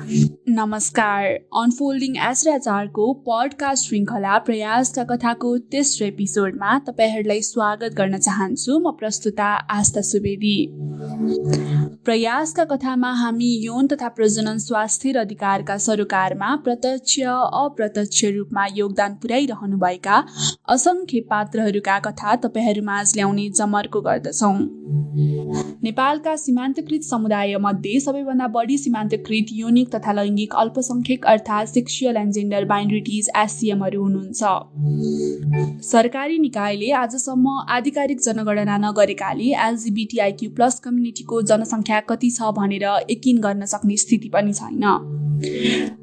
नमस्कार। अनफोल्डिङ एसराचारको पडकास्ट श्रृङ्खला प्रयासका कथाको तेस्रो एपिसोडमा तपाईहरूलाई स्वागत गर्न चाहन्छु। म प्रस्तुता आस्था सुवेदी। प्रयासका कथामा हामी यौन तथा प्रजनन स्वास्थ्य र अधिकारका सरोकारमा प्रत्यक्ष अप्रत्यक्ष रूपमा योगदान पुर्याइरहनुभएका असङ्ख्य पात्रहरूका कथा तपाईहरूमाझ ल्याउने जमर्को गर्दछौँ। नेपालका सीमान्तकृत समुदायमध्ये सबैभन्दा बढी सीमान्तकृत यौनिक तथा लैङ्गिक अल्पसङ्ख्यक अर्थात् सेक्सुअल एन्ड जेन्डर माइनोरिटिज एससीएमहरू हुनुहुन्छ। सरकारी निकायले आजसम्म आधिकारिक जनगणना नगरेकाले एलजीबीटीआईक्यू प्लस कम्युनिटीको जनसङ्ख्या कति छ भनेर यकिन गर्न सक्ने स्थिति पनि छैन।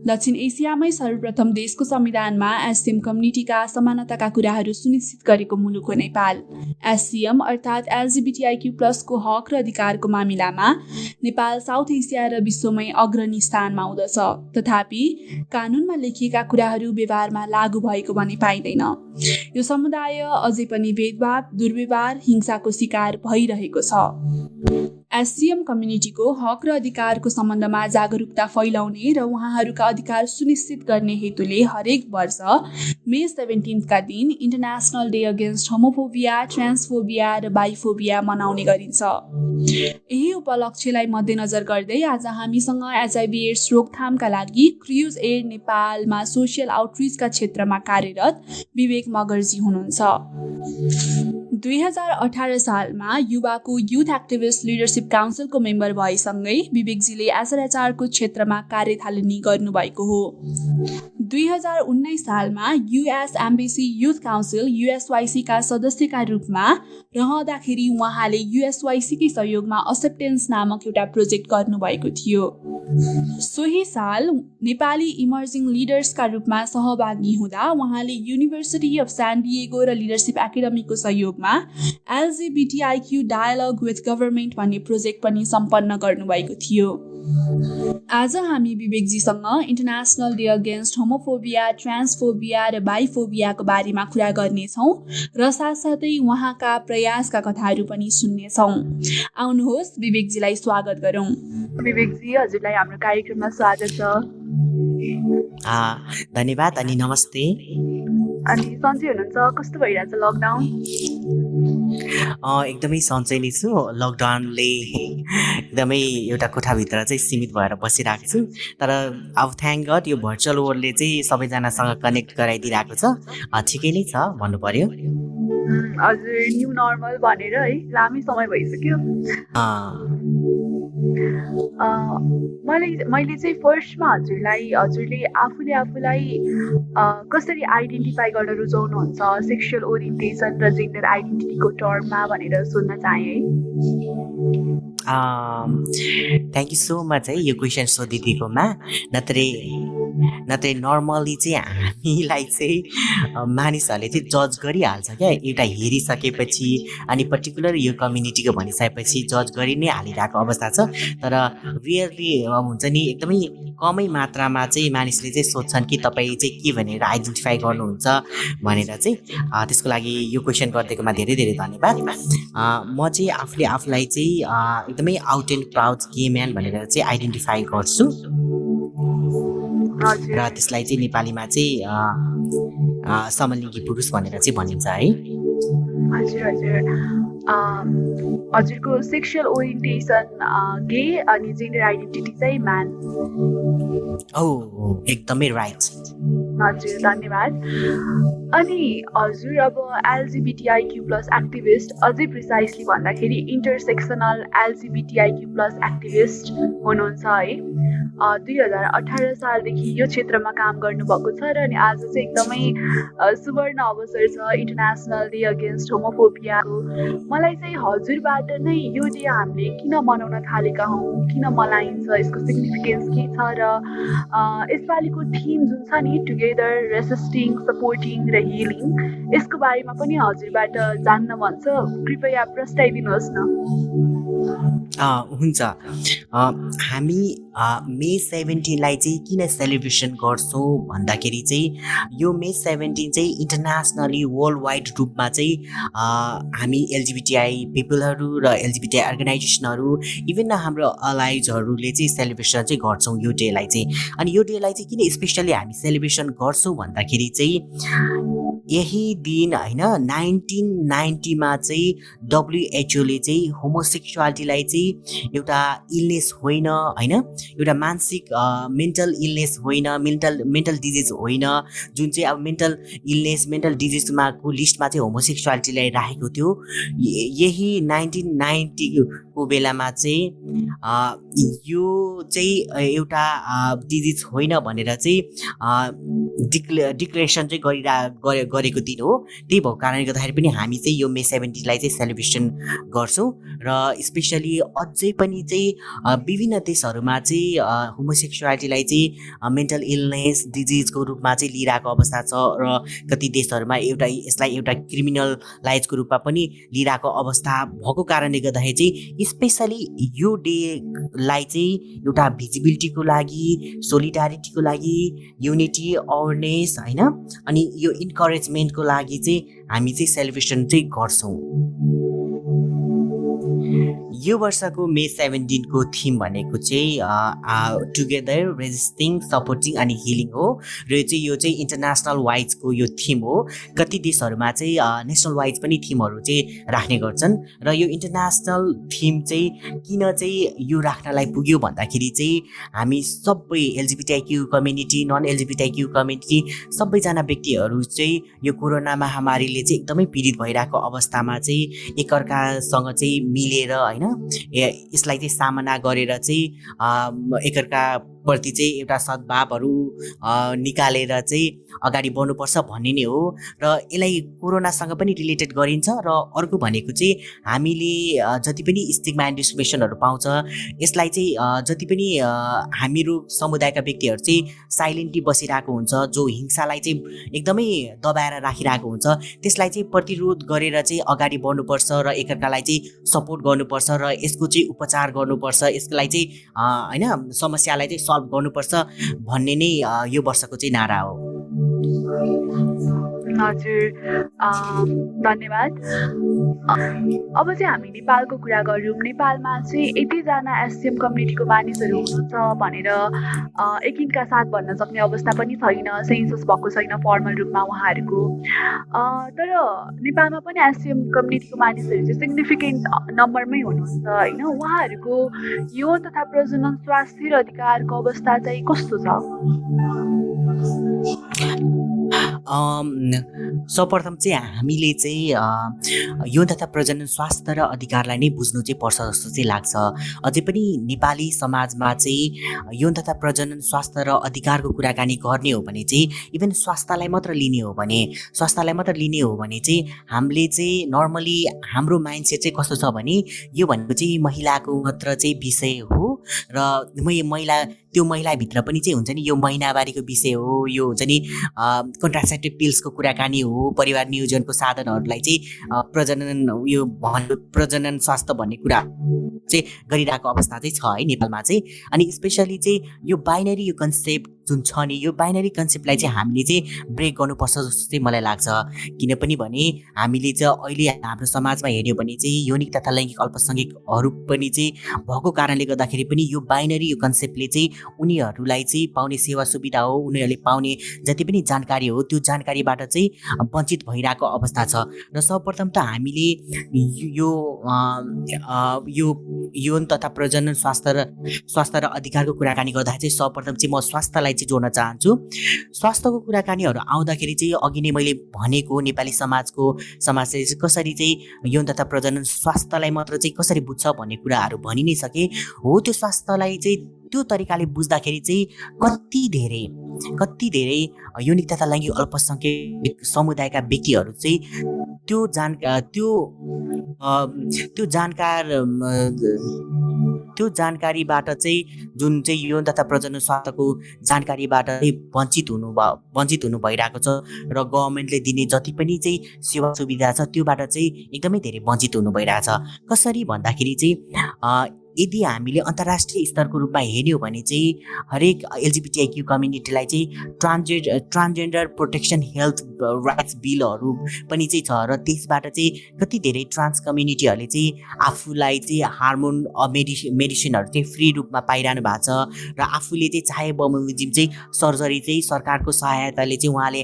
दक्षिण एसियामै सर्वप्रथम देशको संविधानमा एससीएम कम्युनिटीका समानताका कुराहरू सुनिश्चित गरेको मुलुक हो नेपाल। एससीएम अर्थात् एलजीबीटीआईक्यू प्लसको हक र अधिकारको मामिलामा नेपाल साउथ एसिया र विश्वमै अग्रणी स्थानमा हुँदछ। तथापि कानुनमा लेखिएका कुराहरू व्यवहारमा लागू भएको भने पाइँदैन। यो समुदाय अझै पनि भेदभाव, दुर्व्यवहार, हिंसाको शिकार भइरहेको छ। एससीएम कम्युनिटीको हक र अधिकारको सम्बन्धमा जागरुकता फैलाउने र उहाँहरूका अधिकार सुनिश्चित गर्ने हेतुले हरेक वर्ष मे 17 का दिन इन्टरनेसनल डे अगेन्स्ट होमोफोबिया, ट्रान्सफोबिया र बाइफोबिया मनाउने गरिन्छ। यही उपलक्ष्यलाई मध्यनजर गर्दै आज हामीसँग एचआईभी एड्स रोकथामका लागि क्रुज एड नेपालमा सोसियल आउटरिचका क्षेत्रमा कार्यरत विवेक मगर्जी हुनुहुन्छ। 2018 सालमा युवाको युथ एक्टिभिस्ट लिडरसिप काउन्सिलको मेम्बर भएसँगै विवेकजीले एसराचारको क्षेत्रमा कार्यथालनी गर्नुभएको हो। 2019 सालमा युएस एम्बेसी युथ काउन्सिल यूएसवाईसीका सदस्यका रूपमा रहँदाखेरि उहाँले यूएसवाईसीकै सहयोगमा एक्सेप्टेन्स नामक एउटा प्रोजेक्ट गर्नुभएको थियो। सोही साल नेपाली इमर्जिङ लिडर्सका रूपमा सहभागी हुँदा उहाँले युनिभर्सिटी अफ सान डिएगो र लिडरसिप एकाडेमीको सहयोगमा एलजीबीटीआईक्यू डायलग विथ गभर्नमेन्ट भन्ने प्रोजेक्ट पनि सम्पन्न गर्नुभएको थियो। आज हामी विवेकजीसँग इन्टरनेसनल डे अगेन्स्ट होमोफोबिया, ट्रान्सफोबिया र बाइफोबियाको बारेमा कुरा गर्नेछौँ र साथसाथै उहाँका प्रयासका कथाहरू पनि सुन्नेछौँ। आउनुहोस् विवेकजीलाई स्वागत गरौँ। विवेकजी, हजुरलाई हाम्रो कार्यक्रममा स्वागत छ। धन्यवाद अनि नमस्ते। अनि सन्चै हुनुहुन्छ? कस्तो भइरहेछ लकडाउन? एकदमै सन्चै नै छु। लकडाउनले एकदमै एउटा कोठाभित्र चाहिँ सीमित भएर बसिरहेको छु। तर अब थ्याङ्क गड यो भर्चुअल वर्ल्डले चाहिँ सबैजनासँग कनेक्ट गराइदिइरहेको छ। ठिकै नै छ भन्नु पर्यो। हजुर, न्यू नर्मल भनेर है लामै समय भइसक्यो। मैले चाहिँ फर्स्टमा हजुरले आफूलाई कसरी आइडेन्टिफाई गर्न रुचाउनुहुन्छ सेक्सुअल ओरिएन्टेसन र जेन्डर आइडेन्टिटीको टर्ममा भनेर सोध्न चाहे है। थ्याङ्क यू सो मच है यो क्वेसन सोधिदिएकोमा। नत्रै नर्मली चाहिँ हामीलाई चाहिँ मानिसहरूले चाहिँ जज गरिहाल्छ क्या, एउटा हेरिसकेपछि। अनि पर्टिकुलर यो कम्युनिटीको भनिसकेपछि जज गरि नै हालिरहेको अवस्था छ। तर रियरली हुन्छ नि, एकदमै कमै मात्रामा चाहिँ मानिसले चाहिँ सोध्छन् कि तपाईँ चाहिँ के भनेर आइडेन्टिफाई गर्नुहुन्छ भनेर चाहिँ। त्यसको लागि यो क्वेसन गरिदिएकोमा धेरै धेरै धन्यवाद। म चाहिँ आफूलाई चाहिँ एकदमै out and proud gay man भनेर चाहिँ आइडेन्टिफाई गर्छु र त्यसलाई चाहिँ नेपालीमा चाहिँ समलिङ्गी पुरुष भनेर चाहिँ भनिन्छ है। हजुरको सेक्सुअल ओरिएन्टेसन गे अनि जेन्डर आइडेन्टिटी चाहिँ म्यान। एकदमै राइट। हजुर, धन्यवाद। अनि हजुर अब एलजीबीटीआईक्यू प्लस एक्टिभिस्ट, अझै प्रिसाइसली भन्दाखेरि इन्टरसेक्सनल एलजीबीटीआईक्यू प्लस एक्टिभिस्ट हुनुहुन्छ है। 2018 सालदेखि यो क्षेत्रमा काम गर्नुभएको छ र अनि आज चाहिँ एकदमै सुवर्ण अवसर छ इन्टरनेसनल डे अगेन्स्ट होमोफोबियाको। मलाई चाहिँ हजुरबाट नै यो डे हामीले किन मनाउन थालेका हौँ, किन मनाइन्छ, यसको सिग्निफिकेन्स के छ र यसपालिको थिम जुन छ नि टुगेदर, रेसिस्टिङ, सपोर्टिङ र हिलिङ, यसको बारेमा पनि हजुरबाट जान्न मन छ। कृपया प्रस्ताइदिनुहोस् न। हुन्छ। हामी मे 17लाई चाहिँ किन सेलिब्रेसन गर्छौँ भन्दाखेरि चाहिँ यो मे 17 चाहिँ इन्टरनेसनली वर्ल्ड वाइड रूपमा चाहिँ हामी एलजिबिटिआई पिपलहरू र एलजिबिटिआई अर्गनाइजेसनहरू इभन हाम्रो अलाइजहरूले चाहिँ सेलिब्रेसन चाहिँ गर्छौँ यो डेलाई चाहिँ। अनि यो डेलाई चाहिँ किन स्पेसली हामी सेलिब्रेसन गर्छौँ भन्दाखेरि चाहिँ यही दिन होइन 1990मा चाहिँ डब्लुएचओले चाहिँ होमोसेक्सुअलिटीलाई चाहिँ एउटा इलनेस होइन होइन, एउटा मानसिक मेन्टल इलनेस होइन, मेन्टल डिजिज होइन, जुन चाहिँ अब मेन्टल इलनेस मेन्टल डिजिजमा को लिस्टमा चाहिँ होमोसेक्सुअलिटीलाई राखेको थियो। यही 1990को बेलामा चाहिँ यो चाहिँ एउटा डिजिज होइन भनेर चाहिँ डिक्लेरेसन चाहिँ गरेको दिन हो। त्यही भएको कारणले गर्दाखेरि पनि हामी चाहिँ यो मे 17लाई चाहिँ सेलिब्रेसन गर्छौँ र स्पेसली अझै पनि चाहिँ विभिन्न देशहरूमा चाहिँ होमोसेक्सुअलिटीलाई चाहिँ मेन्टल इलनेस डिजिजको रूपमा चाहिँ लिइरहेको अवस्था छ र कति देशहरूमा यसलाई एउटा क्रिमिनलाइजको रूपमा पनि लिइरहेको अवस्था भएको कारणले गर्दाखेरि चाहिँ स्पेसली यो डेलाई चाहिँ एउटा भिजिबिलिटीको लागि, सोलिडारिटीको लागि, युनिटी अवेरनेस होइन, अनि यो इन्करेजमेन्टको लागि चाहिँ हामी चाहिँ सेलिब्रेसन चाहिँ गर्छौँ। यो वर्षको मे 17को थिम भनेको चाहिँ टुगेदर, रेजिस्टिङ, सपोर्टिङ अनि हिलिङ हो र यो चाहिँ इन्टरनेसनल वाइजको यो थिम हो। कति देशहरूमा चाहिँ नेसनल वाइज पनि थिमहरू चाहिँ राख्ने गर्छन् र यो इन्टरनेसनल थिम चाहिँ किन चाहिँ यो राख्नलाई पुग्यो भन्दाखेरि चाहिँ हामी सबै LGBTIQ community, non LGBTIQ community सबैजना व्यक्तिहरू चाहिँ यो कोरोना महामारीले चाहिँ एकदमै पीडित भइरहेको अवस्थामा चाहिँ एकअर्कासँग चाहिँ मिलेर होइन यसलाई चाहिँ सामना गरेर चाहिँ एकअर्काप्रति चाहिँ एउटा सद्भावहरू निकालेर चाहिँ अगाडि बढ्नुपर्छ भन्ने नै हो र यसलाई कोरोनासँग पनि रिलेटेड गरिन्छ। र अर्को भनेको चाहिँ हामीले जति पनि स्टिग्मा एन्ड डिस्क्रिमिनेसनहरू पाउँछ यसलाई चाहिँ जति पनि हामीहरू समुदायका व्यक्तिहरू चाहिँ साइलेन्टली बसिरहेको हुन्छ, जो हिंसालाई चाहिँ एकदमै दबाएर राखिरहेको हुन्छ, त्यसलाई चाहिँ प्रतिरोध गरेर चाहिँ अगाडि बढ्नुपर्छ र एकअर्कालाई चाहिँ सपोर्ट गर्नुपर्छ र यसको चाहिँ उपचार गर्नुपर्छ, यसलाई चाहिँ होइन समस्यालाई चाहिँ सल्भ गर्नुपर्छ भन्ने नै यो वर्षको चाहिँ नारा हो। हजुर, धन्यवाद। अब चाहिँ हामी नेपालको कुरा गरौँ। नेपालमा चाहिँ यतिजना एससिएम कम्युनिटीको मानिसहरू हुनुहुन्छ भनेर एकिनका साथ भन्न सक्ने अवस्था पनि छैन, सेन्सस भएको छैन फर्मल रूपमा उहाँहरूको। तर नेपालमा पनि एससिएम कम्युनिटीको मानिसहरू चाहिँ सिग्निफिकेन्ट नम्बरमै हुनुहुन्छ होइन। उहाँहरूको यौन तथा प्रजनन स्वास्थ्य र अधिकारको अवस्था चाहिँ कस्तो छ? सर्वप्रथम चाहिँ हामीले चाहिँ यौन तथा प्रजनन स्वास्थ्य र अधिकारलाई नै बुझ्नु चाहिँ पर्छ जस्तो चाहिँ लाग्छ। अझै पनि नेपाली समाजमा चाहिँ यौन तथा प्रजनन स्वास्थ्य र अधिकारको कुराकानी गर्ने हो भने चाहिँ इभन स्वास्थ्यलाई मात्र लिने हो भने चाहिँ हामीले चाहिँ नर्मली हाम्रो माइन्डसेट चाहिँ कस्तो छ भने यो भनेको चाहिँ महिलाको मात्र चाहिँ विषय हो र त्यो महिलाभित्र पनि चाहिँ हुन्छ नि यो महिनावारीको विषय हो, यो हुन्छ नि कन्ट्रासेप्टिभ पिल्सको कुराकानी हो, परिवार नियोजनको साधनहरूलाई चाहिँ प्रजनन स्वास्थ्य भन्ने कुरा चाहिँ गरिरहेको अवस्था चाहिँ छ है नेपालमा चाहिँ। अनि स्पेसली चाहिँ यो बाइनरी यो कन्सेप्ट जुन छ नि, यो बाइनरी कन्सेप्टलाई चाहिँ हामीले चाहिँ ब्रेक गर्नुपर्छ जस्तो चाहिँ मलाई लाग्छ। किनभने भने हामीले चाहिँ अहिले हाम्रो समाजमा हेऱ्यो भने चाहिँ यौनिक तथा लैङ्गिक अल्पसङ्ख्यकहरू पनि चाहिँ भएको कारणले गर्दाखेरि पनि यो बाइनरी यो कन्सेप्टले चाहिँ उनीहरूलाई चाहिँ पाउने सेवा सुविधा हो, उनीहरूले पाउने जति पनि जानकारी हो त्यो जानकारीबाट चाहिँ वञ्चित भइरहेको अवस्था छ। र सर्वप्रथम त हामीले यो यौन तथा प्रजनन स्वास्थ्य र अधिकारको कुराकानी गर्दाखेरि चाहिँ सर्वप्रथम चाहिँ म स्वास्थ्यलाई चाहिँ जोड्न चाहन्छु। स्वास्थ्यको कुराकानीहरू आउँदाखेरि चाहिँ अघि नै मैले भनेको नेपाली समाजले चाहिँ कसरी चाहिँ यौन तथा प्रजनन स्वास्थ्यलाई मात्र चाहिँ कसरी बुझ्छ भन्ने कुराहरू भनि नै सके हो। त्यो स्वास्थ्यलाई चाहिँ त्यो तरिकाले बुझ्दाखेरि चाहिँ कति धेरै यौनिक तथा लैङ्गिक अल्पसङ्ख्यक समुदायका व्यक्तिहरू चाहिँ त्यो जानकारीबाट चाहिँ जुन चाहिँ यौन तथा प्रजनन स्वास्थ्यको जानकारीबाट चाहिँ वञ्चित हुनु भइरहेको छ र गभर्मेन्टले दिने जति पनि चाहिँ सेवा सुविधा छ त्योबाट चाहिँ एकदमै धेरै वञ्चित हुनु भइरहेछ। कसरी भन्दाखेरि चाहिँ यदि हामीले अन्तर्राष्ट्रिय स्तरको रूपमा हेर्ने हो भने चाहिँ हरेक एलजिबिटिआइक्यू कम्युनिटीलाई चाहिँ ट्रान्सजेन्डर प्रोटेक्सन हेल्थ राइट्स बिलहरू पनि चाहिँ छ र त्यसबाट चाहिँ कति धेरै ट्रान्स कम्युनिटीहरूले चाहिँ आफूलाई चाहिँ हार्मोन मेडिसिनहरू चाहिँ फ्री रूपमा पाइरहनु भएको छ र आफूले चाहिँ चाहे बमोजिम चाहिँ सर्जरी चाहिँ सरकारको सहायताले चाहिँ उहाँले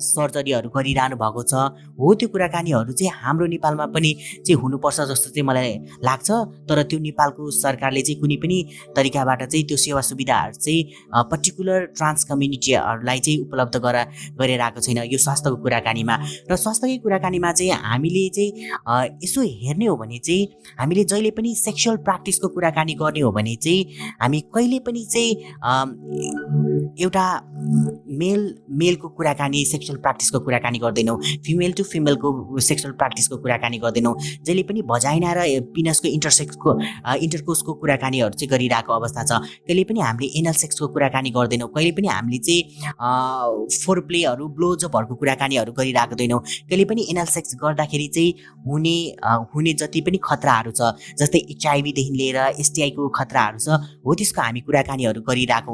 सर्जरीहरू गरिरहनु भएको छ हो। त्यो कुराकानीहरू चाहिँ हाम्रो नेपालमा पनि चाहिँ हुनुपर्छ जस्तो चाहिँ मलाई लाग्छ। तर त्यो नेपालको सरकारले चाहिँ कुनै पनि तरिकाबाट चाहिँ त्यो सेवा सुविधाहरू चाहिँ पर्टिकुलर ट्रान्स कम्युनिटीहरूलाई चाहिँ उपलब्ध गरिरहेको छैन यो स्वास्थ्यको कुराकानीमा। र स्वास्थ्यकै कुराकानीमा चाहिँ हामीले चाहिँ यसो हेर्ने हो भने चाहिँ हामीले जहिले पनि सेक्सुअल प्र्याक्टिसको कुराकानी गर्ने हो भने चाहिँ हामी कहिले पनि चाहिँ एउटा मेलको कुराकानी सेक्सुअल प्र्याक्टिसको कुराकानी गर्दैनौँ, फिमेल टु फिमेलको सेक्सुअल प्र्याक्टिसको कुराकानी गर्दैनौँ। जहिले पनि भजाइना र पिनसको इन्टरकोर्सको कुराकानीहरू चाहिँ गरिरहेको अवस्था छ। कहिले पनि हामीले एनल सेक्सको कुराकानी गर्दैनौँ, कहिले पनि हामीले चाहिँ फोरप्लेहरू ब्लोजअपहरूको कुराकानीहरू गरिरहेको दैनौँ। कहिले पनि एनल सेक्स गर्दाखेरि चाहिँ हुने जति पनि खतराहरू छ जस्तै एचआइभीदेखि लिएर एसटिआईको खतराहरू छ हो त्यसको हामी कुराकानीहरू गरिरहेको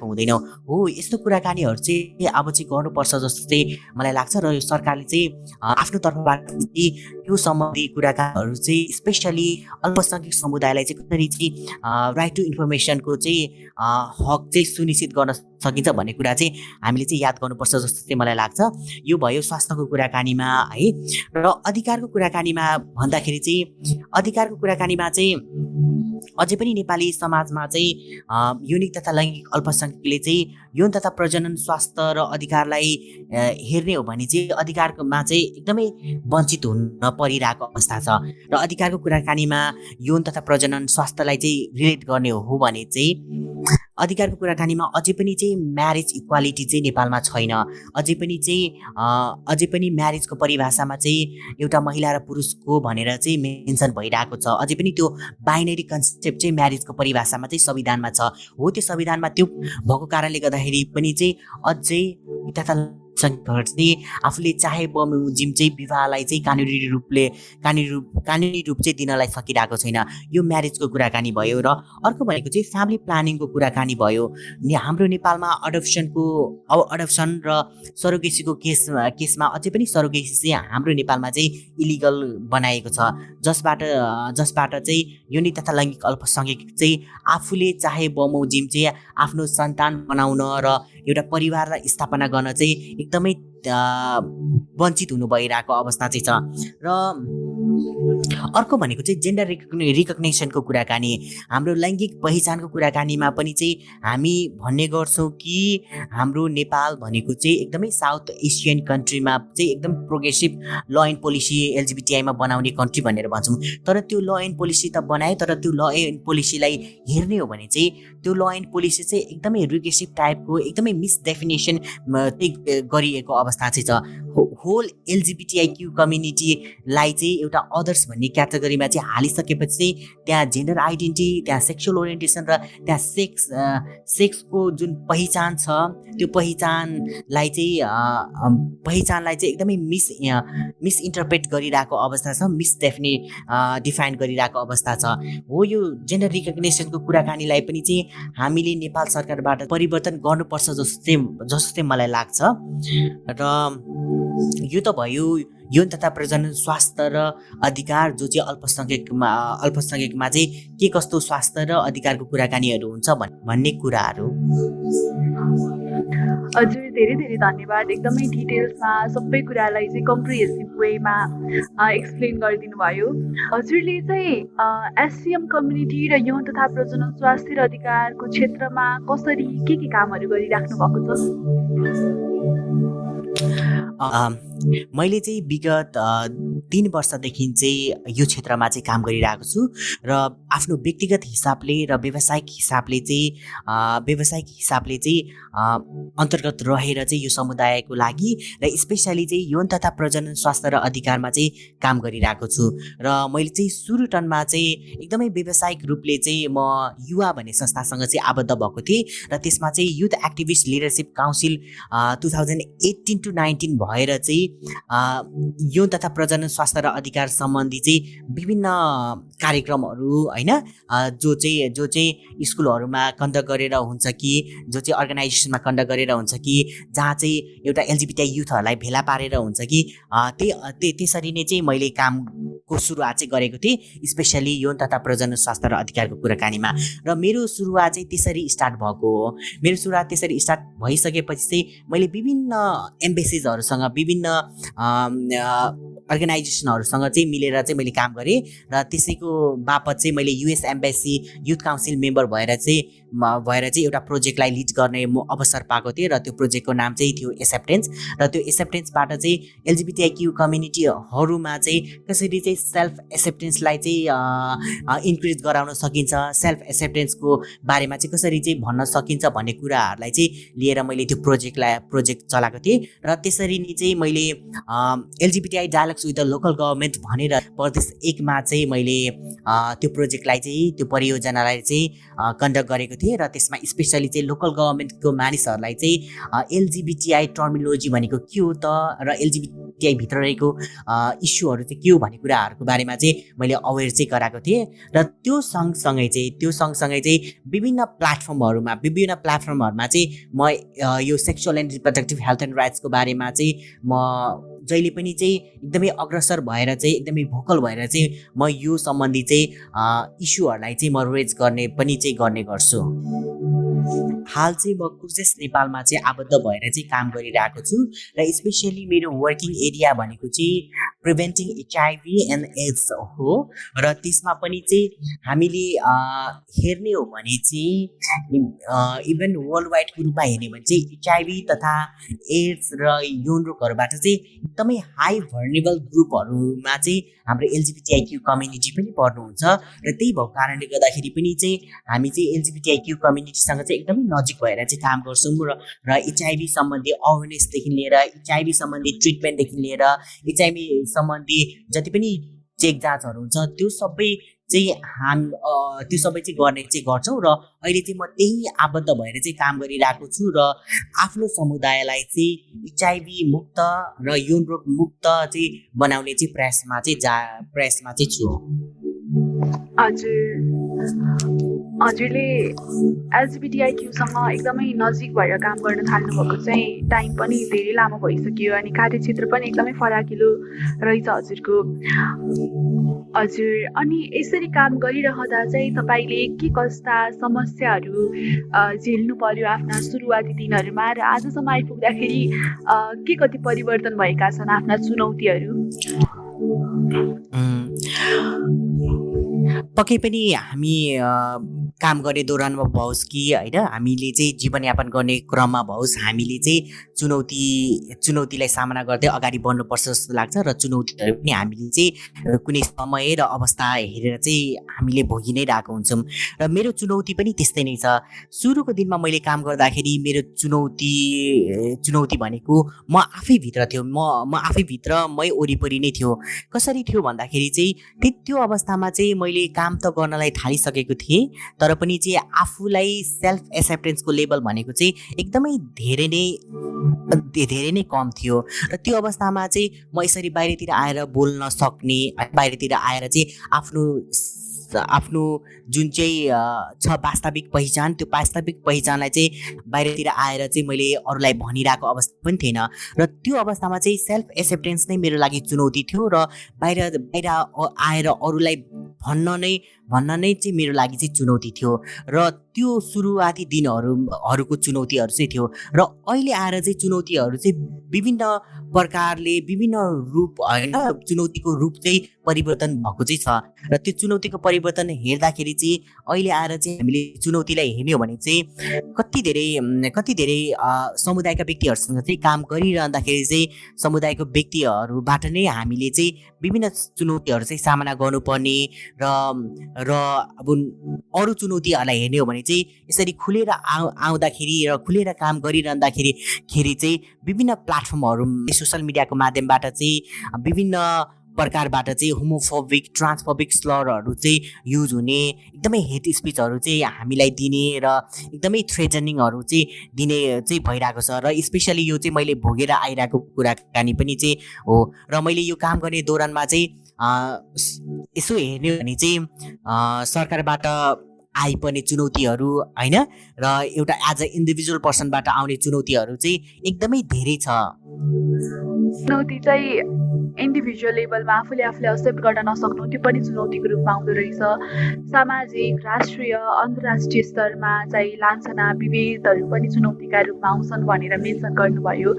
हुँदैनौँ हो। यस्तो कुराकानीहरू चाहिँ अब चाहिँ गर्नुपर्छ जस्तो चाहिँ मलाई लाग्छ र यो सरकारले चाहिँ आफ्नो तर्फबाट चाहिँ यो सम्बन्धी कुराकानीहरू चाहिँ स्पेसली अल्पसङ्ख्यक समुदायलाई चाहिँ कसरी चाहिँ राइट टु इन्फर्मेसनको चाहिँ हक चाहिँ सुनिश्चित गर्न सकिन्छ भन्ने कुरा चाहिँ हामीले चाहिँ याद गर्नुपर्छ जस्तो चाहिँ मलाई लाग्छ। यो भयो स्वास्थ्यको कुराकानीमा है। र अधिकारको कुराकानीमा भन्दाखेरि चाहिँ अधिकारको कुराकानीमा चाहिँ अझै पनि नेपाली समाजमा चाहिँ यौनिक तथा लैङ्गिक अल्पसङ्ख्यकले चाहिँ यौन तथा प्रजनन स्वास्थ्य र अधिकारलाई हेर्ने हो भने चाहिँ अधिकारमा चाहिँ एकदमै वञ्चित हुन परिरहेको अवस्था छ। र अधिकारको कुराकानीमा यौन तथा प्रजनन स्वास्थ्यलाई चाहिँ रिलेट गर्ने हो भने चाहिँ अधिकारको कुराकानीमा अझै पनि चाहिँ म्यारेज इक्वालिटी चाहिँ नेपालमा छैन। अझै पनि म्यारेजको परिभाषामा चाहिँ एउटा महिला र पुरुषको भनेर चाहिँ मेन्सन भइरहेको छ। अझै पनि त्यो बाइनरी कन्सेप्ट चाहिँ म्यारेजको परिभाषामा चाहिँ संविधानमा छ हो। त्यो संविधानमा त्यो भएको कारणले गर्दाखेरि पनि चाहिँ अझै तथा चाहिँ आफूले चाहे बमोजिम चाहिँ विवाहलाई चाहिँ कानुनी रूप चाहिँ दिनलाई सकिरहेको छैन। यो म्यारेजको कुराकानी भयो। र अर्को भनेको चाहिँ फ्यामिली प्लानिङको कुराकानी भयो। हाम्रो नेपालमा अडप्सन र सरोगेसीको केसमा अझै पनि सरोगेसी चाहिँ हाम्रो नेपालमा चाहिँ इलिगल बनाएको छ जसबाट चाहिँ यौनिक तथा लैङ्गिक अल्पसङ्ख्यक चाहिँ आफूले चाहे बमोजिम चाहिँ आफ्नो सन्तान बनाउन र एउटा परिवारलाई स्थापना गर्न चाहिँ एकदमै वञ्चित हुनु भइरहेको अवस्था चाहिँ छ। र अर्को भनेको चाहिँ जेन्डर रिकग्नेसनको कुराकानी। हाम्रो लैङ्गिक पहिचानको कुराकानीमा पनि चाहिँ हामी भन्ने गर्छौँ कि हाम्रो नेपाल भनेको चाहिँ एकदमै साउथ एसियन कन्ट्रीमा चाहिँ एकदम प्रोग्रेसिभ ल एन्ड पोलिसी एलजिबिटिआईमा बनाउने कन्ट्री भनेर भन्छौँ। तर त्यो ल एन्ड पोलिसी त बनायो, तर त्यो ल एन्ड पोलिसीलाई हेर्ने हो भने चाहिँ त्यो ल एन्ड पोलिसी चाहिँ एकदमै रिग्रेसिभ टाइपको एकदमै मिसडेफिनेसन गरिएको अवस्था चाहिँ छ। होल एलजिबिटिआईक्यू कम्युनिटीलाई चाहिँ एउटा अदर्स भन्ने क्याटेगोरीमा चाहिँ हालिसकेपछि चाहिँ त्यहाँ जेन्डर आइडेन्टिटी, त्यहाँ सेक्सुअल ओरिएन्टेसन र त्यहाँ सेक्सको जुन पहिचान छ त्यो पहिचानलाई चाहिँ एकदमै मिसइन्टरप्रेट गरिरहेको अवस्था छ, डिफाइन गरिरहेको अवस्था छ हो। यो जेन्डर रिकग्नेसनको कुराकानीलाई पनि चाहिँ हामीले नेपाल सरकारबाट परिवर्तन गर्नुपर्छ जस्तो चाहिँ मलाई लाग्छ। र यो त भयो यौन तथा प्रजनन स्वास्थ्य र अधिकार जो चाहिँ अल्पसङ्ख्यकमा चाहिँ के कस्तो स्वास्थ्य र अधिकारको कुराकानीहरू हुन्छ भन्ने कुराहरू। हजुर धेरै धेरै धन्यवाद। एकदमै डिटेल्समा सबै कुरालाई चाहिँ कम्प्रिहेन्सिभ वेमा एक्सप्लेन गरिदिनु भयो। हजुरले चाहिँ एससिएम कम्युनिटी र यौन तथा प्रजनन स्वास्थ्य र अधिकारको क्षेत्रमा कसरी के कामहरू गरिराख्नु भएको छ? मैले चाहिँ विगत 3 वर्षदेखि चाहिँ यो क्षेत्रमा चाहिँ काम गरिरहेको छु र आफ्नो व्यक्तिगत हिसाबले र व्यावसायिक हिसाबले चाहिँ अन्तर्गत रहेर चाहिँ यो समुदायको लागि र स्पेसली चाहिँ यौन तथा प्रजनन स्वास्थ्य र अधिकारमा चाहिँ काम गरिरहेको छु। र मैले चाहिँ सुरु टर्ममा चाहिँ एकदमै व्यावसायिक रूपले चाहिँ म युवा भन्ने संस्थासँग चाहिँ आबद्ध भएको थिएँ र त्यसमा चाहिँ youth activist leadership council 2018 to 19 भएर चाहिँ यौन तथा प्रजनन स्वास्थ्य स्वास्थ्य र अधिकार सम्बन्धी चाहिँ विभिन्न कार्यक्रमहरू होइन जो चाहिँ स्कुलहरूमा कन्डक्ट गरेर हुन्छ कि जो चाहिँ अर्गनाइजेसनमा कन्डक्ट गरेर हुन्छ कि जहाँ चाहिँ एउटा एलजिबिटी युथहरूलाई भेला पारेर हुन्छ कि त्यसरी नै चाहिँ मैले कामको सुरुवात चाहिँ गरेको थिएँ, स्पेसली यौन तथा प्रजनन स्वास्थ्य र अधिकारको कुराकानीमा। र मेरो सुरुवात चाहिँ त्यसरी स्टार्ट भएको हो। मेरो सुरुवात त्यसरी स्टार्ट भइसकेपछि चाहिँ मैले विभिन्न एम्बेसीजहरूसँग विभिन्न अर्गनाइजेसनहरूसँग चाहिँ मिलेर चाहिँ मैले काम गरेँ र त्यसैको बापत चाहिँ मैले US embassy youth council member भएर चाहिँ एउटा प्रोजेक्टलाई लिड गर्ने म अवसर पाएको थिएँ र त्यो प्रोजेक्टको नाम चाहिँ थियो एक्सेप्टेन्स। र त्यो एक्सेप्टेन्सबाट चाहिँ एलजिबिटिआइक्यू कम्युनिटीहरूमा चाहिँ कसरी चाहिँ सेल्फ एक्सेप्टेन्सलाई चाहिँ इन्क्रिज गराउन सकिन्छ, सेल्फ एक्सेप्टेन्सको बारेमा चाहिँ कसरी चाहिँ भन्न सकिन्छ भन्ने कुराहरूलाई चाहिँ लिएर मैले त्यो प्रोजेक्ट चलाएको थिएँ। र त्यसरी नै चाहिँ मैले LGBTI dialogues with the local government भनेर प्रदेश 1 मा चाहिँ मैले त्यो प्रोजेक्टलाई चाहिँ त्यो परियोजनालाई चाहिँ कन्डक्ट गरेको थिएँ र त्यसमा स्पेसली चाहिँ लोकल गभर्मेन्टको मानिसहरूलाई चाहिँ एलजिबिटिआई टर्मिनोलोजी भनेको के हो त र एलजिबिटिआई भित्र रहेको इस्युहरू चाहिँ के हो भन्ने कुराहरूको बारेमा चाहिँ मैले अवेर चाहिँ गराएको थिएँ। र त्यो सँगसँगै चाहिँ विभिन्न प्लेटफर्महरूमा चाहिँ म यो sexual and reproductive health and राइट्सको बारेमा चाहिँ म जहिले पनि चाहिँ एकदमै अग्रसर भएर चाहिँ एकदमै भोकल भएर चाहिँ म यो सम्बन्धी चाहिँ इस्युहरूलाई चाहिँ म रेज गर्ने गर्छु। हाल चाहिँ म कुर्सेस नेपालमा चाहिँ आबद्ध भएर चाहिँ काम गरिरहेको छु र स्पेसली मेरो वर्किङ एरिया भनेको चाहिँ प्रिभेन्टिङ एचआइभी एन्ड एड्स हो। र त्यसमा पनि चाहिँ हामीले हेर्ने हो भने चाहिँ इभन वर्ल्ड वाइडको रूपमा हेर्ने भने चाहिँ एचआइभी तथा एड्स र यौन रोगहरूबाट चाहिँ एकदमै हाई भर्नेबल ग्रुपहरूमा चाहिँ हाम्रो एलजिबिटिआइक्यू कम्युनिटी पनि पर्नुहुन्छ। र त्यही भएको कारणले गर्दाखेरि पनि चाहिँ हामी चाहिँ एलजिबिटिआइक्यू कम्युनिटीसँग चाहिँ एकदमै नजिक भएर चाहिँ काम गर्छौँ र एचआइभी सम्बन्धी अवेरनेसदेखि लिएर एचआइभी सम्बन्धी ट्रिटमेन्टदेखि लिएर एचआइभी सम्बन्धी जति पनि चेक जाँचहरू हुन्छ त्यो सबै चाहिँ गर्ने चाहिँ गर्छौँ। र अहिले चाहिँ म त्यही आबद्ध भएर चाहिँ काम गरिरहेको छु र आफ्नो समुदायलाई चाहिँ एचआइभी मुक्त र यौन रोग मुक्त चाहिँ बनाउने चाहिँ प्रयासमा चाहिँ छु। हजुरले एलजिबिटिआइक्यूसँग एकदमै नजिक भएर काम गर्न थाल्नुभएको चाहिँ टाइम पनि धेरै लामो भइसक्यो अनि कार्यक्षेत्र पनि एकदमै फराकिलो रहेछ हजुरको। हजुर अनि यसरी काम गरिरहँदा चाहिँ तपाईँले के कस्ता समस्याहरू झेल्नु पर्यो आफ्ना सुरुवाती दिनहरूमा र आजसम्म आइपुग्दाखेरि के कति परिवर्तन भएका छन् आफ्ना चुनौतीहरू? पक्कै पनि हामी काम गर्ने दौरानमा भओस् कि होइन हामीले चाहिँ जीवनयापन गर्ने क्रममा भओस् हामीले चाहिँ चुनौतीलाई सामना गर्दै अगाडि बढ्नुपर्छ जस्तो लाग्छ। र चुनौतीहरू पनि हामीले चाहिँ कुनै समय र अवस्था हेरेर चाहिँ हामीले भोगि नै रहेको हुन्छौँ। र मेरो चुनौती पनि त्यस्तै नै छ। सुरुको दिनमा मैले काम गर्दाखेरि मेरो चुनौती भनेको म आफैभित्र थियो, म आफैभित्र मै वरिपरि नै थियो। कसरी थियो भन्दाखेरि चाहिँ त्यो अवस्थामा चाहिँ मैले काम त गर्नलाई थालिसकेको थिएँ तर पनि चाहिँ आफूलाई सेल्फ एक्सेप्टेन्सको लेभल भनेको चाहिँ एकदमै धेरै नै कम थियो। र त्यो अवस्थामा चाहिँ म यसरी बाहिरतिर आएर बोल्न सक्ने, बाहिरतिर आएर चाहिँ आफ्नो जुन चाहिँ छ वास्तविक पहिचान, त्यो वास्तविक पहिचानलाई चाहिँ बाहिरतिर आएर चाहिँ मैले अरूलाई भनिरहेको अवस्था पनि थिएन। र त्यो अवस्थामा चाहिँ सेल्फ एक्सेप्टेन्स नै मेरो लागि चुनौती थियो र बाहिर आएर अरूलाई भन्न नै चाहिँ मेरो लागि चाहिँ चुनौती थियो। र त्यो सुरुवाती दिनहरूको चुनौतीहरू चाहिँ थियो। र अहिले आएर चाहिँ चुनौतीहरू चाहिँ विभिन्न प्रकारले विभिन्न रूप होइन चुनौतीको रूप चाहिँ परिवर्तन भएको चाहिँ छ। र त्यो चुनौतीको परिवर्तन हेर्दाखेरि चाहिँ अहिले आएर चाहिँ हामीले चुनौतीलाई हेर्ने हो भने चाहिँ कति धेरै समुदायका व्यक्तिहरूसँग चाहिँ काम गरिरहँदाखेरि चाहिँ समुदायको व्यक्तिहरूबाट नै हामीले चाहिँ विभिन्न चुनौतीहरू चाहिँ सामना गर्नुपर्ने र अब अरू चुनौतीहरूलाई हेर्ने हो भने चाहिँ यसरी खुलेर आउँदाखेरि र खुलेर काम गरिरहँदाखेरि चाहिँ विभिन्न प्लेटफर्महरू सोसियल मिडियाको माध्यमबाट चाहिँ विभिन्न प्रकारबाट चाहिँ होमोफोबिक ट्रान्सफोबिक स्लरहरू चाहिँ युज हुने, एकदमै हेट स्पिचहरू चाहिँ हामीलाई दिने र एकदमै थ्रेटनिङहरू चाहिँ दिने चाहिँ भइरहेको छ। र स्पेसली यो चाहिँ मैले भोगेर आइरहेको कुराकानी पनि चाहिँ हो। र मैले यो काम गर्ने दौरानमा चाहिँ यसो हेर्ने हो भने चाहिँ सरकारबाट आइपर्ने चुनौतीहरू होइन र एउटा एज अ इन्डिभिजुअल पर्सनबाट आउने चुनौतीहरू चाहिँ एकदमै धेरै छ। चुनौती चाहिँ इन्डिभिजुअल लेभलमा आफूले एक्सेप्ट गर्न नसक्नु त्यो पनि चुनौतीको रूपमा आउँदो रहेछ। सामाजिक, राष्ट्रिय, अन्तर्राष्ट्रिय स्तरमा चाहिँ लान्छना विभेदहरू पनि चुनौतीका रूपमा आउँछन् भनेर मेन्सन गर्नुभयो।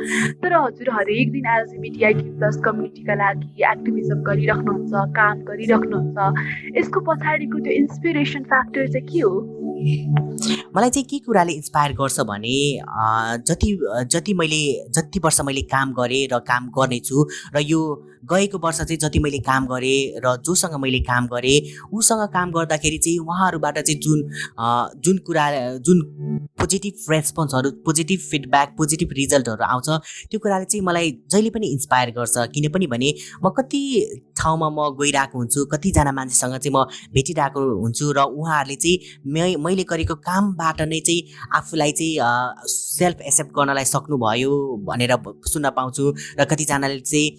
तर हजुर हरेक दिन LGBTIQ+ कम्युनिटीका लागि एक्टिभिजम गरिराख्नुहुन्छ, काम गरिराख्नुहुन्छ, यसको पछाडिको त्यो इन्सपिरेसन फ्याक्टर चाहिँ के हो? मलाई चाहिँ के कुराले इन्सपायर गर्छ भने जति वर्ष मैले काम गरेँ र काम गर्नेछु र यो गएको वर्ष चाहिँ जति मैले काम गरेँ र जोसँग मैले काम गरेँ उसँग काम गर्दाखेरि चाहिँ उहाँहरूबाट चाहिँ जुन पोजिटिभ रेस्पोन्सहरू, पोजिटिभ फिडब्याक, पोजिटिभ रिजल्टहरू आउँछ त्यो कुराले चाहिँ मलाई जहिले पनि इन्सपायर गर्छ। किनभने भने म कति ठाउँमा म गइरहेको हुन्छु, कतिजना मान्छेसँग चाहिँ म भेटिरहेको हुन्छु र उहाँहरूले चाहिँ मैले गरेको कामबाट नै चाहिँ आफूलाई चाहिँ सेल्फ एक्सेप्ट गर्नलाई सक्नुभयो भनेर सुन्न पाउँछु। र कतिजनाले चाहिँ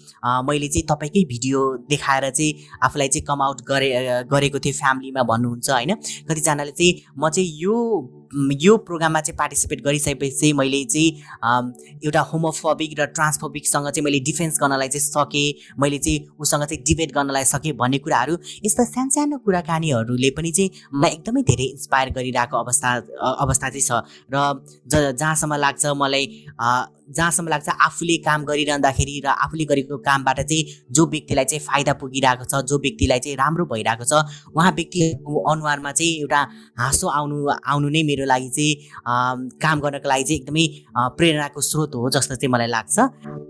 मैले चाहिँ तपाईँकै भिडियो देखाएर चाहिँ आफूलाई चाहिँ कम आउट गरेको थिएँ फ्यामिलीमा भन्नुहुन्छ होइन। कतिजनाले चाहिँ म चाहिँ यो प्रोग्राममा चाहिँ पार्टिसिपेट गरिसकेपछि चाहिँ मैले चाहिँ एउटा होमोफोबिक र ट्रान्सफोबिकसँग चाहिँ मैले डिफेन्स गर्नलाई चाहिँ सकेँ, मैले चाहिँ उसँग चाहिँ डिबेट गर्नलाई सकेँ भन्ने कुराहरू, यस्ता सानो कुराकानीहरूले पनि चाहिँ मलाई एकदमै धेरै इन्सपायर गरिरहेको अवस्था चाहिँ छ। र जहाँसम्म लाग्छ आफूले काम गरिरहँदाखेरि र आफूले गरेको कामबाट चाहिँ जो व्यक्तिलाई चाहिँ फाइदा पुगिरहेको छ, जो व्यक्तिलाई चाहिँ राम्रो भइरहेको छ, उहाँ व्यक्तिको अनुहारमा चाहिँ एउटा हाँसो आउनु नै मेरो लागि चाहिँ काम गर्नको लागि चाहिँ एकदमै प्रेरणाको स्रोत हो जस्तो चाहिँ मलाई लाग्छ।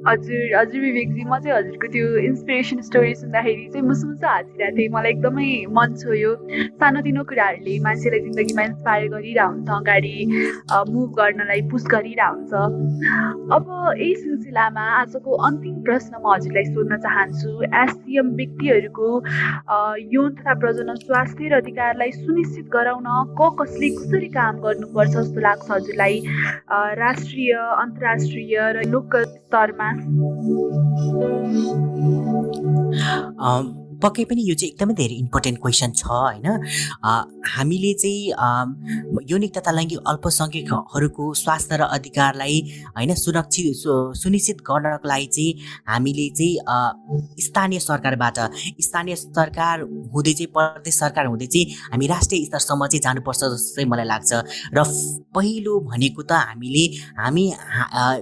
हजुर विवेकजी, म चाहिँ हजुरको त्यो इन्सपिरेसन स्टोरी सुन्दाखेरि चाहिँ मुसुमुसु हाँसिरहेको थिएँ। मलाई एकदमै मन छोयो। सानोतिनो कुराहरूले मान्छेलाई जिन्दगीमा इन्सपायर गरिरहेको हुन्छ, अगाडि मुभ गर्नलाई पुस गरिरहेको हुन्छ। अब यही सिलसिलामा आजको अन्तिम प्रश्न म हजुरलाई सोध्न चाहन्छु। एससिएम व्यक्तिहरूको यौन तथा प्रजनन स्वास्थ्य र अधिकारलाई सुनिश्चित गराउन कसले कसरी काम गर्नुपर्छ जस्तो लाग्छ हजुरलाई, राष्ट्रिय, अन्तर्राष्ट्रिय र लोकल स्तरमा? पक्कै पनि यो चाहिँ एकदमै धेरै इम्पोर्टेन्ट क्वेसन छ होइन। हामीले चाहिँ यौनिक तथा लैङ्गिक अल्पसङ्ख्यकहरूको स्वास्थ्य र अधिकारलाई होइन सुनिश्चित गर्नको लागि चाहिँ हामीले चाहिँ स्थानीय सरकार हुँदै चाहिँ प्रदेश सरकार हुँदै चाहिँ हामी राष्ट्रिय स्तरसम्म चाहिँ जानुपर्छ जस्तो चाहिँ मलाई लाग्छ। र पहिलो भनेको त हामी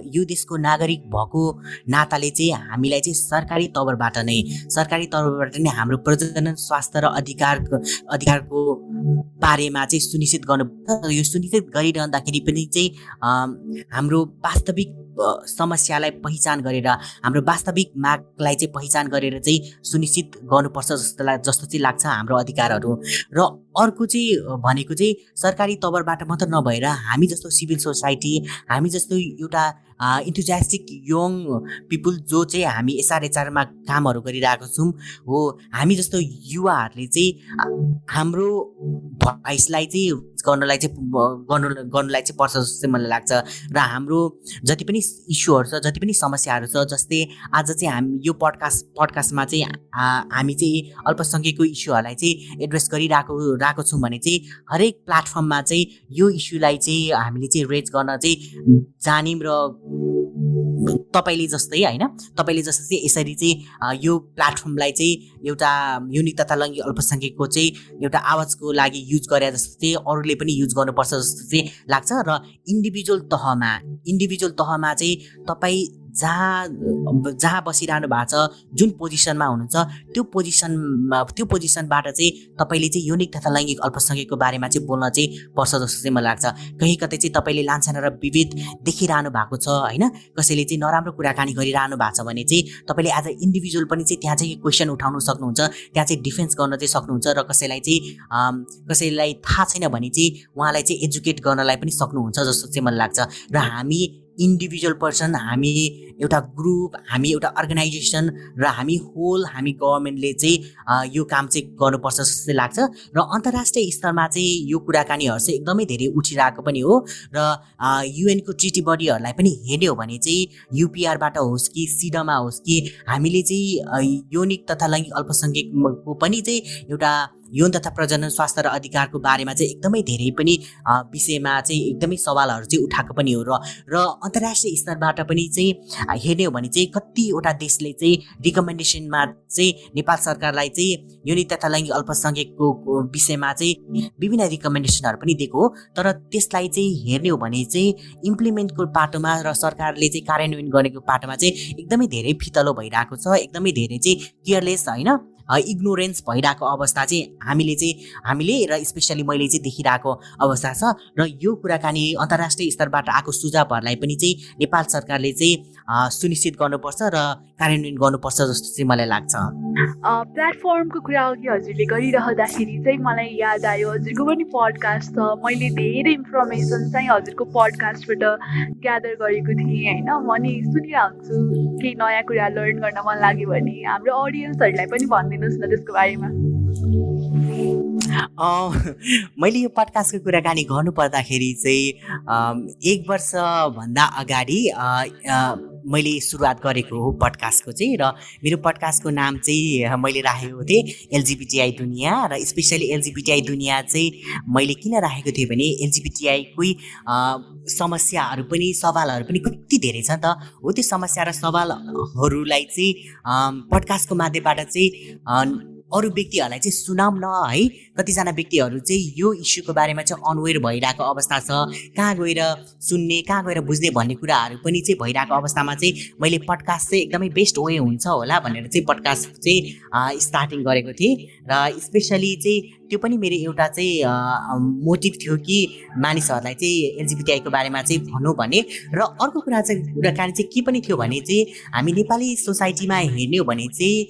यो देशको नागरिक भएको नाताले चाहिँ हामीलाई चाहिँ सरकारी तवरबाट नै हाम्रो प्रजनन स्वास्थ्य र अधिकारको बारेमा चाहिँ सुनिश्चित गर्नुपर्छ। यो सुनिश्चित गरिरहँदाखेरि पनि चाहिँ हाम्रो वास्तविक समस्यालाई पहिचान गरेर, हाम्रो वास्तविक मागलाई चाहिँ पहिचान गरेर चाहिँ सुनिश्चित गर्नुपर्छ जस्तो चाहिँ लाग्छ हाम्रो अधिकारहरू। र अर्को चाहिँ भनेको चाहिँ सरकारी तवरबाट मात्र नभएर हामी जस्तो सिभिल सोसाइटी, हामी जस्तो एउटा इन्थुजियास्टिक यङ पिपुल जो चाहिँ हामी एसआरएचआरमा कामहरू गरिरहेको छौँ हो, हामी जस्तो युवाहरूले चाहिँ हाम्रो भोइसलाई चाहिँ गर्नलाई चाहिँ पर्छ जस्तो चाहिँ मलाई लाग्छ। र हाम्रो जति पनि इस्युहरू छ, जति पनि समस्याहरू छ, जस्तै आज चाहिँ हामी यो पडकास्टमा चाहिँ हामी चाहिँ अल्पसङ्ख्यकको इस्युहरूलाई चाहिँ एड्रेस गरिरहेको छौँ भने चाहिँ हरेक प्लेटफर्ममा चाहिँ यो इस्युलाई चाहिँ हामीले चाहिँ रेज गर्न चाहिँ जान्यौँ। र तपाईँले जस्तै चाहिँ यसरी चाहिँ यो प्लेटफर्मलाई चाहिँ एउटा यौनिक तथा लैङ्गिक अल्पसङ्ख्यकको चाहिँ एउटा आवाजको लागि युज गरे जस्तो चाहिँ अरूले पनि युज गर्नुपर्छ जस्तो चाहिँ लाग्छ। र इन्डिभिजुअल तहमा चाहिँ तपाईँ जहाँ बसिरहनु भएको छ, जुन पोजिसनमा हुनुहुन्छ त्यो पोजिसनबाट चाहिँ तपाईँले चाहिँ यौनिक तथा लैङ्गिक अल्पसङ्ख्यकको बारेमा चाहिँ बोल्न चाहिँ पर्छ जस्तो चाहिँ मलाई लाग्छ। कहीँ कतै चाहिँ तपाईँले लान्छना र विभेद देखिरहनु भएको छ होइन, कसैले चाहिँ नराम्रो कुराकानी गरिरहनु भएको छ भने चाहिँ तपाईँले एज अ इन्डिभिजुअल पनि चाहिँ त्यहाँ चाहिँ क्वेसन उठाउन सक्नुहुन्छ, त्यहाँ चाहिँ डिफेन्स गर्न चाहिँ सक्नुहुन्छ। र कसैलाई थाहा छैन भने चाहिँ उहाँलाई चाहिँ एजुकेट गर्नलाई पनि सक्नुहुन्छ जस्तो चाहिँ मलाई लाग्छ। र हामी इन्डिभिजुअल पर्सन, हामी एउटा ग्रुप, हामी एउटा अर्गनाइजेसन र हामी गभर्मेन्टले चाहिँ यो काम चाहिँ गर्नुपर्छ जस्तो लाग्छ। र अन्तर्राष्ट्रिय स्तरमा चाहिँ यो कुराकानीहरू चाहिँ एकदमै धेरै उठिरहेको पनि हो। र युएनको ट्रिटी बडीहरूलाई पनि हेर्ने हो भने चाहिँ युपिआरबाट होस् कि सिडमा होस् कि हामीले चाहिँ यौनिक तथा लैङ्गिक अल्पसङ्ख्यकको पनि चाहिँ एउटा यौन तथा प्रजनन स्वास्थ्य र अधिकारको बारेमा चाहिँ एकदमै धेरै पनि विषयमा चाहिँ एकदमै सवालहरू चाहिँ उठाएको पनि हो। र अन्तर्राष्ट्रिय स्तरबाट पनि चाहिँ हेर्ने हो भने चाहिँ कतिवटा देशले चाहिँ रिकमेन्डेसनमा चाहिँ नेपाल सरकारलाई चाहिँ यौनिक तथा लैङ्गिक अल्पसङ्ख्यकको विषयमा चाहिँ विभिन्न रिकमेन्डेसनहरू पनि दिएको हो। तर त्यसलाई चाहिँ हेर्ने हो भने चाहिँ इम्प्लिमेन्टको पाटोमा र सरकारले चाहिँ कार्यान्वयन गरेको पाटोमा चाहिँ एकदमै धेरै फितलो भइरहेको छ, एकदमै धेरै चाहिँ केयरलेस होइन इग्नोरेन्स भइरहेको अवस्था चाहिँ हामीले र स्पेसली मैले चाहिँ देखिरहेको अवस्था छ। र यो कुराकानी अन्तर्राष्ट्रिय स्तरबाट आएको सुझावहरूलाई पनि चाहिँ नेपाल सरकारले चाहिँ सुनिश्चित गर्नुपर्छ र कार्यान्वयन गर्नुपर्छ जस्तो चाहिँ मलाई लाग्छ। प्लेटफर्मको कुरा अघि हजुरले गरिरहँदाखेरि चाहिँ मलाई याद आयो हजुरको पनि पडकास्ट छ। मैले धेरै इन्फर्मेसन चाहिँ हजुरको पडकास्टबाट ग्यादर गरेको थिएँ होइन। म नि सुनिरहन्छु, केही नयाँ कुरा लर्न गर्न मन लाग्यो भने हाम्रो अडियन्सहरूलाई पनि भनिदिनुहोस् न त्यसको बारेमा। मैले यो पडकास्टको कुराकानी गर्नुपर्दाखेरि चाहिँ 1 वर्षभन्दा अगाडि मैले सुरुवात गरेको हो पडकास्टको चाहिँ। र मेरो पडकास्टको नाम चाहिँ मैले राखेको थिएँ एलजिबिटिआई दुनियाँ। र स्पेसली एलजिबिटिआई दुनियाँ चाहिँ मैले किन राखेको थिएँ भने एलजिबिटिआईकै समस्याहरू पनि सवालहरू पनि कति धेरै छ त हो। त्यो समस्या र सवालहरूलाई चाहिँ पडकास्टको माध्यमबाट चाहिँ अरू व्यक्तिहरूलाई चाहिँ सुनाउन है। कतिजना व्यक्तिहरू चाहिँ यो इस्युको बारेमा चाहिँ अनवेयर भइरहेको अवस्था छ, कहाँ गएर सुन्ने, कहाँ गएर बुझ्ने भन्ने कुराहरू पनि चाहिँ भइरहेको अवस्थामा चाहिँ मैले पडकास्ट चाहिँ एकदमै बेस्ट वे हुन्छ होला भनेर चाहिँ पडकास्ट चाहिँ स्टार्टिङ गरेको थिएँ। र स्पेसली चाहिँ त्यो पनि मेरो एउटा चाहिँ मोटिभ थियो कि मानिसहरूलाई चाहिँ एलजिबिटिआईको बारेमा चाहिँ भनौँ भने। र अर्को कुरा चाहिँ कुराकानी चाहिँ के पनि थियो भने चाहिँ हामी नेपाली सोसाइटीमा हेर्ने हो भने चाहिँ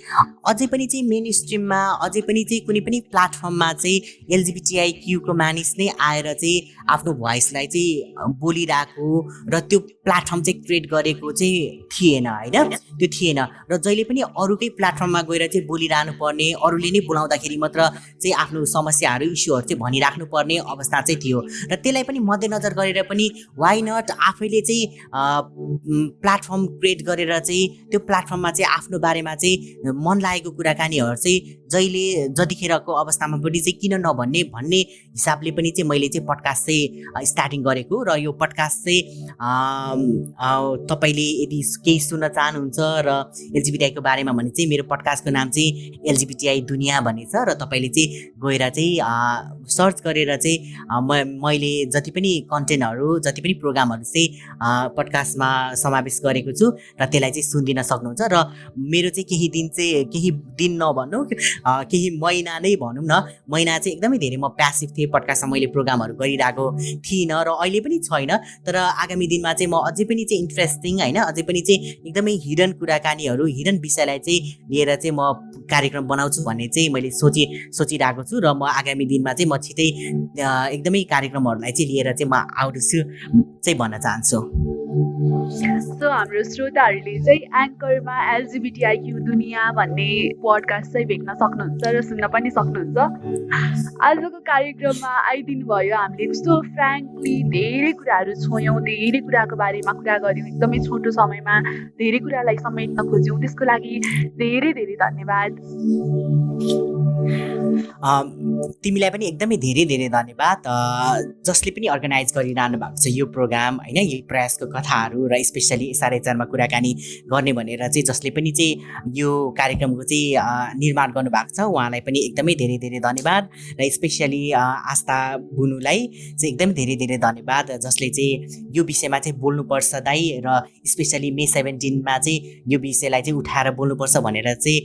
अझै पनि चाहिँ मेन स्ट्रिममा अझै पनि चाहिँ कुनै पनि प्लेटफर्ममा चाहिँ एलजिबिटिआईक्यूको मानिस नै आएर चाहिँ आफ्नो भोइसलाई चाहिँ बोलिरहेको र त्यो प्लेटफर्म चाहिँ क्रिएट गरेको चाहिँ थिएन होइन, त्यो थिएन। र जहिले पनि अरूकै प्लेटफर्ममा गएर चाहिँ बोलिरहनु पर्ने, अरूले नै बोलाउँदाखेरि मात्र चाहिँ आफ्नो समस्याहरू इस्युहरू चाहिँ भनिराख्नु पर्ने अवस्था चाहिँ थियो। र त्यसलाई पनि मध्यनजर गरेर पनि वाइ नट आफैले चाहिँ प्लेटफर्म क्रिएट गरेर चाहिँ त्यो प्लेटफर्ममा चाहिँ आफ्नो बारेमा चाहिँ मन लागेको कुराकानीहरू चाहिँ जतिखेरको अवस्थामा पनि चाहिँ किन नभन्ने भन्ने हिसाबले पनि चाहिँ मैले चाहिँ पडकास्ट चाहिँ स्टार्टिङ गरेको। र यो पडकास्ट चाहिँ तपाईँले यदि केही सुन्न चाहनुहुन्छ र एलजिबिटिआईको बारेमा भने चाहिँ मेरो पडकास्टको नाम चाहिँ एलजिबिटिआई दुनियाँ भन्ने छ। र तपाईँले चाहिँ गएर चाहिँ सर्च गरेर चाहिँ मैले जति पनि कन्टेन्टहरू जति पनि प्रोग्रामहरू चाहिँ पडकास्टमा समावेश गरेको छु र त्यसलाई चाहिँ सुनिदिन सक्नुहुन्छ। र मेरो चाहिँ केही दिन नभनौँ, केही महिना नै भनौँ न, महिना चाहिँ एकदमै धेरै म प्यासिभ थिएँ, पडकास्टमा मैले प्रोग्रामहरू गरिरहेको थिइनँ र अहिले पनि छैन। तर आगामी दिनमा चाहिँ म अझै पनि चाहिँ इन्ट्रेस्टिङ होइन, अझै पनि चाहिँ एकदमै हिडन कुराकानीहरू, हिडन विषयलाई चाहिँ लिएर चाहिँ म कार्यक्रम बनाउँछु भन्ने चाहिँ मैले सोचिरहेको छु। र म आगामी दिनमा चाहिँ म छिटै एकदमै कार्यक्रमहरूलाई चाहिँ लिएर चाहिँ म आउँछु चाहिँ भन्न चाहन्छु। सो हाम्रो श्रोताहरूले चाहिँ एङ्करमा एलजिबिटिआईक्यू दुनियाँ भन्ने पडकास्ट चाहिँ भेट्न सक्नुहुन्छ र सुन्न पनि सक्नुहुन्छ। आजको कार्यक्रममा आइदिनु भयो, हामीले कस्तो फ्रेङ्कली धेरै कुराहरू छोयौँ, धेरै कुराको बारेमा कुरा गऱ्यौँ, एकदमै छोटो समयमा धेरै कुरालाई समेट्न खोज्यौँ, त्यसको लागि धेरै धेरै धन्यवाद। तिमीलाई पनि एकदमै धेरै धेरै धन्यवाद, जसले पनि अर्गनाइज गरिरहनु भएको छ यो प्रोग्राम होइन, यो प्रयासको कथाहरू र स्पेसली एसआरएचआरमा कुराकानी गर्ने भनेर चाहिँ जसले पनि चाहिँ यो कार्यक्रमको चाहिँ निर्माण गर्नुभएको छ उहाँलाई पनि एकदमै धेरै धेरै धन्यवाद। र स्पेसली आस्था बुनुलाई चाहिँ एकदमै धेरै धेरै धन्यवाद, जसले चाहिँ यो विषयमा चाहिँ बोल्नुपर्छ दाइ र स्पेसली मे 17मा चाहिँ यो विषयलाई चाहिँ उठाएर बोल्नुपर्छ भनेर चाहिँ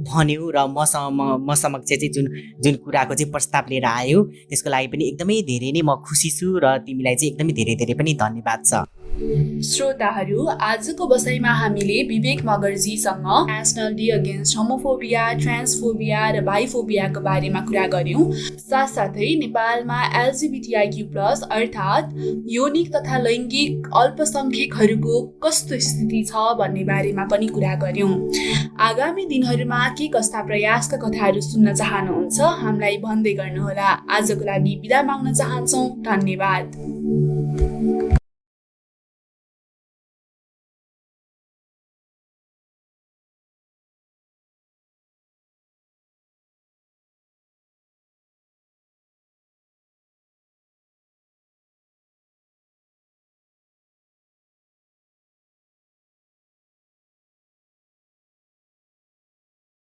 भन्यो र म समक्ष चाहिँ जुन कुराको चाहिँ प्रस्ताव लिएर आयो त्यसको लागि पनि एकदमै धेरै नै म खुसी छु र तिमीलाई चाहिँ एकदमै धेरै धेरै पनि धन्यवाद छ। श्रोताहरू, आजको बसाइमा हामीले विवेक मगर्जीसँग नेसनल डे अगेन्स्ट होमोफोबिया, ट्रान्सफोबिया र बाइफोबियाको बारेमा कुरा गर्यौं। साथसाथै नेपालमा LGBTIQ+ अर्थात् यौनिक तथा लैङ्गिक अल्पसंख्यकहरूको कस्तो स्थिति छ भन्ने बारेमा पनि कुरा गर्यौं। आगामी दिनहरूमा के कस्ता प्रयासका कथाहरू सुन्न चाहनुहुन्छ हामीलाई भन्दै गर्नुहोला। आजको लागि बिदा माग्न चाहन्छौँ। धन्यवाद।